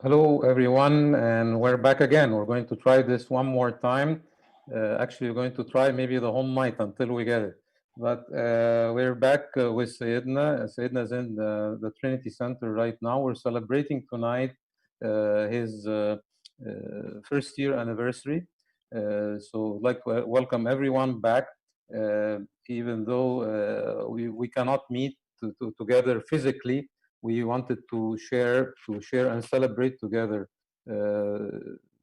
Hello, everyone, and we're back again. We're going to try this one more time. Actually, we're going to try maybe the whole night until we get it. But we're back with Sayedna. Sayedna is in the Trinity Center right now. We're celebrating tonight his first year anniversary. So I'd like to welcome everyone back, uh, even though we cannot meet together physically. We wanted to share and celebrate together uh,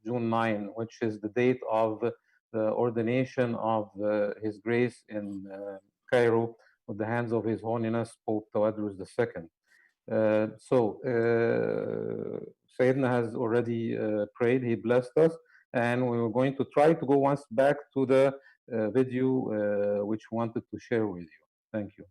June 9, which is the date of the ordination of His Grace in Cairo with the hands of His Holiness Pope Tawadros II. Sayyidina has already prayed, he blessed us, and we were going to try to go once back to the video which we wanted to share with you. Thank you.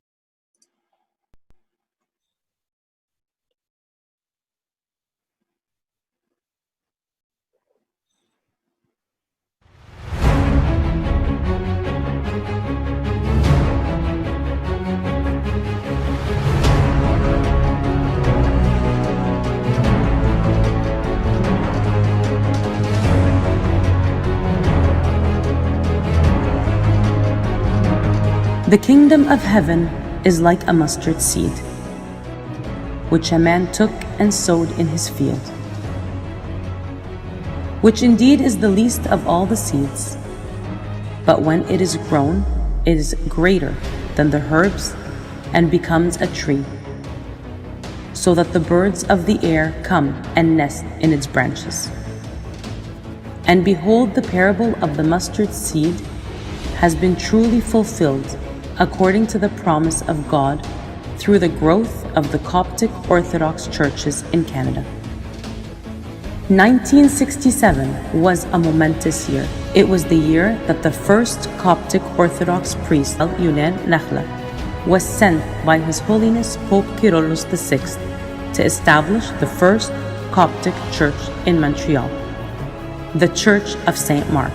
The kingdom of heaven is like a mustard seed, which a man took and sowed in his field, which indeed is the least of all the seeds. But when it is grown, it is greater than the herbs and becomes a tree, so that the birds of the air come and nest in its branches. And behold, the parable of the mustard seed has been truly fulfilled according to the promise of God through the growth of the Coptic Orthodox churches in Canada. 1967 was a momentous year. It was the year that the first Coptic Orthodox priest, Yunan Nakhla, was sent by His Holiness Pope Kyrillos VI to establish the first Coptic church in Montreal, the Church of Saint Mark.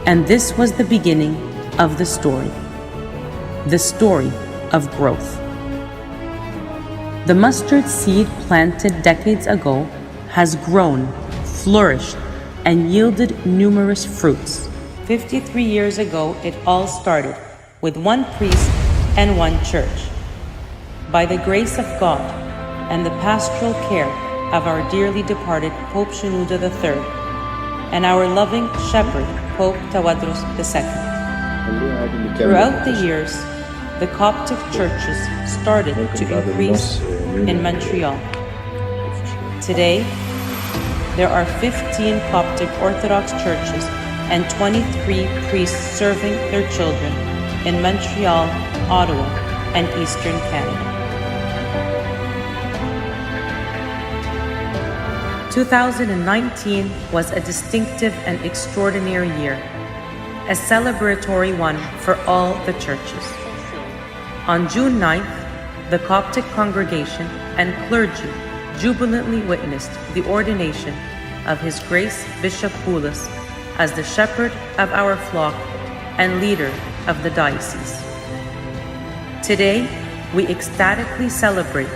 And this was the beginning of the story of growth. The mustard seed planted decades ago has grown, flourished, and yielded numerous fruits. 53 years ago, it all started with one priest and one church. By the grace of God and the pastoral care of our dearly departed Pope Shenouda III and our loving shepherd, Pope Tawadros II. Throughout the years, the Coptic churches started to increase in Montreal. Today, there are 15 Coptic Orthodox churches and 23 priests serving their children in Montreal, Ottawa, and Eastern Canada. 2019 was a distinctive and extraordinary year, a celebratory one for all the churches. On June 9th, the Coptic congregation and clergy jubilantly witnessed the ordination of His Grace Bishop Boulos as the shepherd of our flock and leader of the diocese. Today, we ecstatically celebrate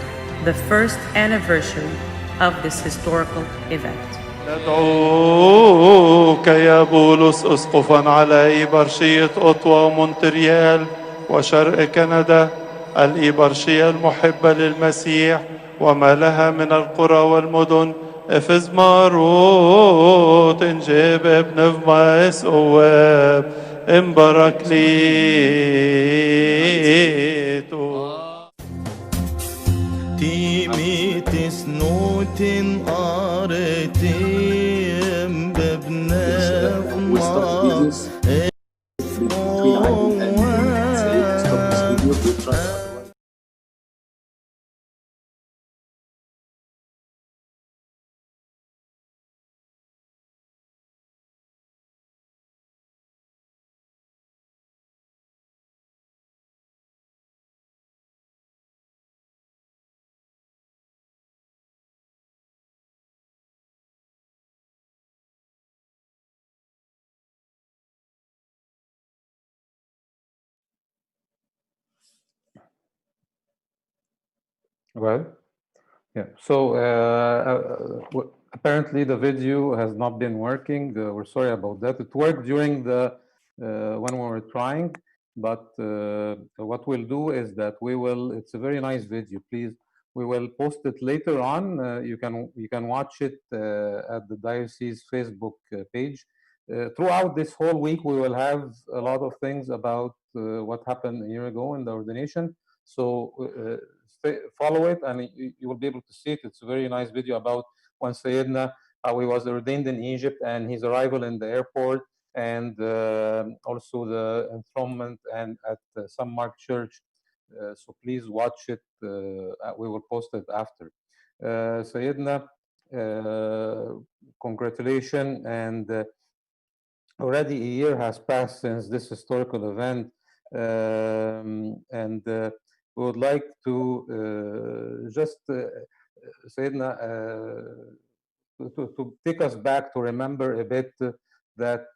the first anniversary of this historical event. ندعوك يا بولس أسقفاً على إيبرشية أوتوا ومونتريال وشرق كندا، الإيبرشية المحبة للمسيح وما لها من القرى والمدن. افز ماروت انجيب ابن فمايس اواب امبراكليتو تيميتس نوتن آرتيم ببنف ما Well, Yeah. So apparently the video has not been working. We're sorry about that. It worked during the when we were trying, but what we'll do is that we will. It's a very nice video. Please, we will post it later on. You can watch it at the diocese Facebook page. Throughout this whole week, we will have a lot of things about what happened a year ago in the ordination. So follow it, and you will be able to see it. It's a very nice video about when Sayyidina, how he was ordained in Egypt and his arrival in the airport, and also the enthronement and at San Mark Church. So please watch it. We will post it after. Sayyidina, congratulations, and already a year has passed since this historical event, and we would like to just, Sayyidina, to take us back to remember a bit that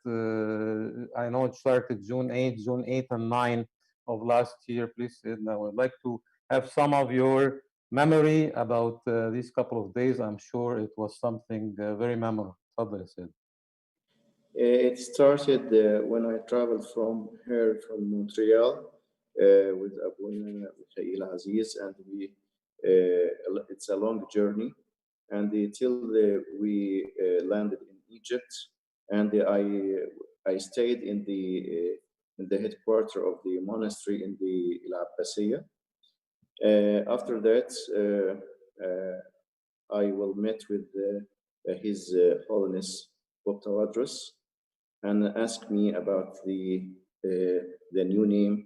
I know it started June 8 and 9 of last year. Please, Sayyidina, I would like to have some of your memory about these couple of days. I'm sure it was something very memorable. تفضل يا It started when I traveled from here from Montreal with Abuna Mikhail Aziz, and it's a long journey, and till we landed in Egypt, and I stayed in the headquarters of the monastery in the El Abbasiyya. After that, I will meet with His Holiness Pope Tawadros, and asked me about the new name.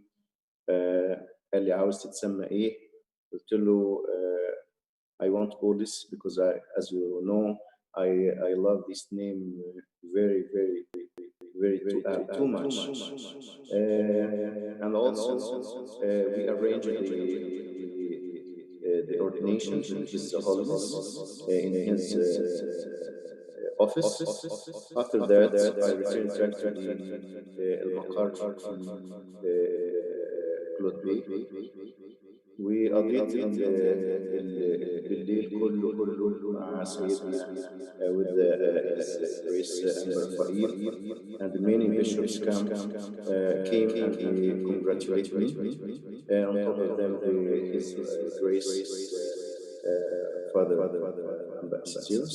قال لي عاوز تتسمى ايه؟ قلت له I want Boulos because as you know, I love this name very very very too much. And also we arranged the ordination with His Holiness in his office. After that, I returned back to the المقر في كلود بي. وقضيت بالليل كله مع سيدنا with his Grace Emperor Farid, and many bishops came and they congratulate me. On top of them, his Grace Father Ambassadors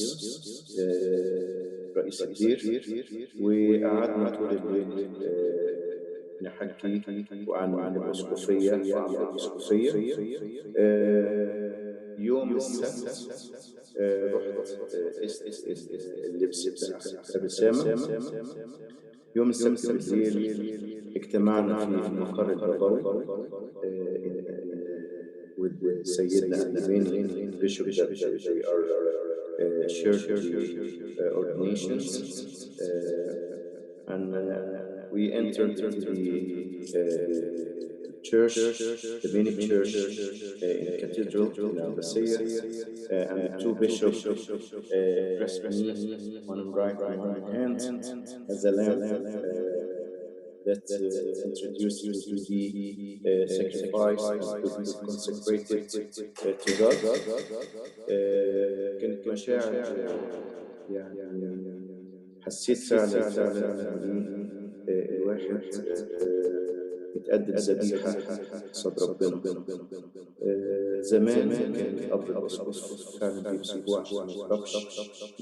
رئيس الدير. وقعدنا طول الليل نحكي وعن الأسقفية وعن الأسقفية. يوم السبت رحت قست اللبس بتاع الرسامة. يوم السبت بالليل اجتمعنا في المقر البابوي with سيدنا and many bishops that they are shared the ordinations, and we entered into the church, the main church in the cathedral in Abbasiyya, and the two bishops pressed me, one on right and one on hand, as a lamp that introduced to be sacrificed and to be consecrated to God. كانت مشاعر يعني حسيت فعلا الواحد يتقدم ذبيحة قصاد ربنا. زمان كان الأب الأسقف فعلا بيسيبوه عشان ما يهربش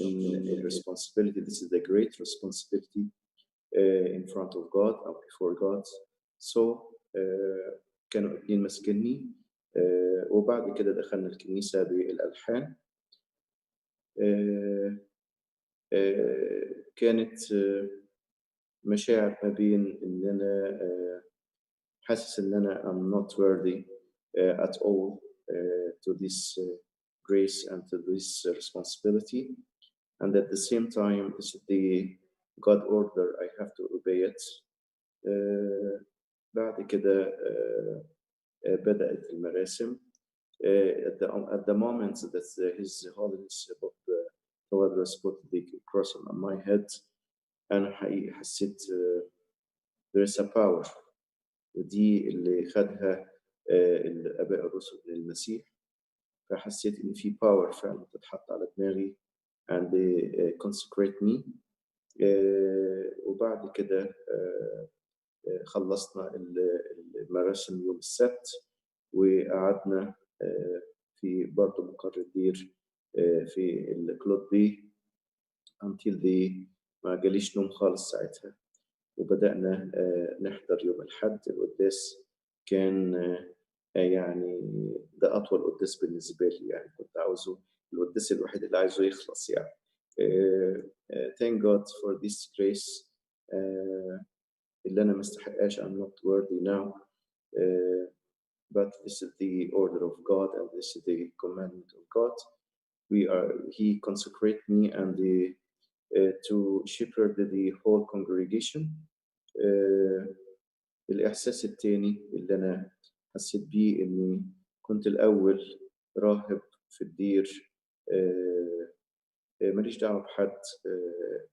من responsibility. This is the great responsibility in front of God or before God. So كانوا اتنين ماسكيني. وبعد كده دخلنا الكنيسة بالألحان. كانت مشاعر ما بين إن أنا حاسس إن أنا I'm not worthy at all to this grace and to this responsibility, and at the same time this is the God order, I have to obey it. بعد كده بدأت المراسم. At the moment that His Holiness Pope Tawadros put the cross on my head, أنا حقيقي حسيت there is a power، ودي اللي خدها الآباء الرسل للمسيح. فحسيت إن في باور فعلا بتتحط على دماغي and they consecrate me. وبعد كده خلصنا المراسم يوم السبت وقعدنا في برضه مقر الدير في الكلوب بي until ما جاليش نوم خالص ساعتها. وبدأنا نحضر يوم الأحد القداس. كان يعني ده أطول قداس بالنسبة لي، يعني كنت عاوزه القداس الوحيد اللي عايزه يخلص يعني. Thank God for this grace اللي أنا ما استحقهاش. I'm not worthy now, but this is the order of God and this is the commandment of God. He consecrate me and to shepherd the whole congregation. الإحساس التاني اللي أنا حسيت بيه إني كنت الأول راهب في الدير، ماليش دعوة بحد،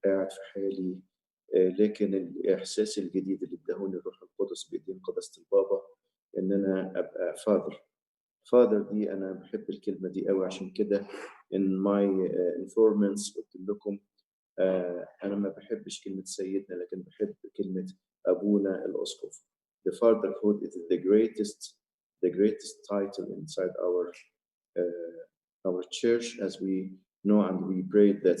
قاعد في حالي، لكن الإحساس الجديد اللي اداهوني الروح القدس بإيدين قداسة البابا إن أنا أبقى father دي أنا بحب الكلمة دي قوي. عشان كده in my informants قلت لكم أنا ما بحبش كلمة سيدنا، لكن بحب كلمة أبونا الأسقف. The fatherhood is the greatest title inside our church, as we know and we pray that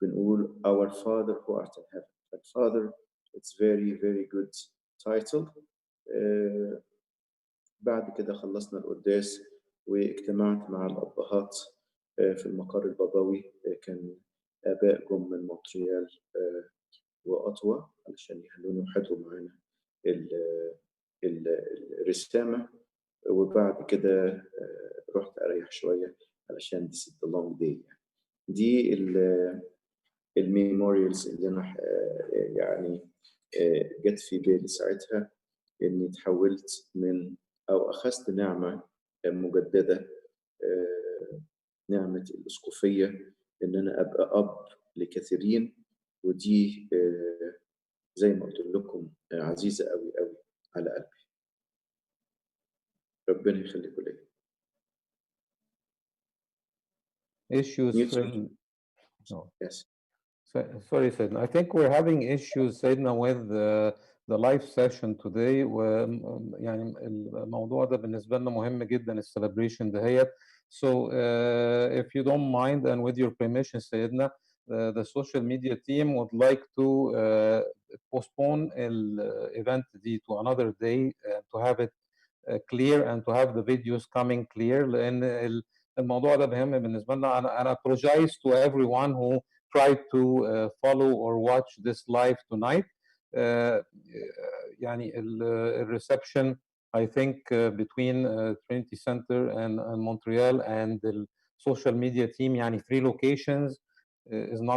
بنقول our Father who art in heaven. But Father, it's very very good title. بعد كده خلصنا القداس واجتمعت مع الأبهات في المقر البابوي. كان آباء جم من مونتريال وأوتوا علشان يهنوني ويحضروا معانا الرسامة. وبعد كده رحت أريح شوية علشان this is the long day. يعني دي الميموريالز اللي أنا يعني جت في بالي ساعتها، إني تحولت من أو أخذت نعمة مجددة، نعمة الأسقفية، إن أنا أبقى أب لكثيرين. ودي زي ما قلت لكم عزيزة قوي قوي على قلبي. ربنا يخليكم ليا. Issues Mute. Sayyidina. No. Yes. Sorry, Sayyidina. I think we're having issues, Sayyidina, with the live session today. يعني الموضوع ده بالنسبة لنا مهم جدا، السليبريشن دهيت. So if you don't mind and with your permission, Sayyidina, the social media team would like to postpone the event to another day to have it clear and to have the videos coming clear. لأن الموضوع ده مهم بالنسبة لنا. أنا apologize to everyone who tried to follow or watch this live tonight. يعني reception I think between Trinity Center and Montreal and the social media team, يعني 3 locations is not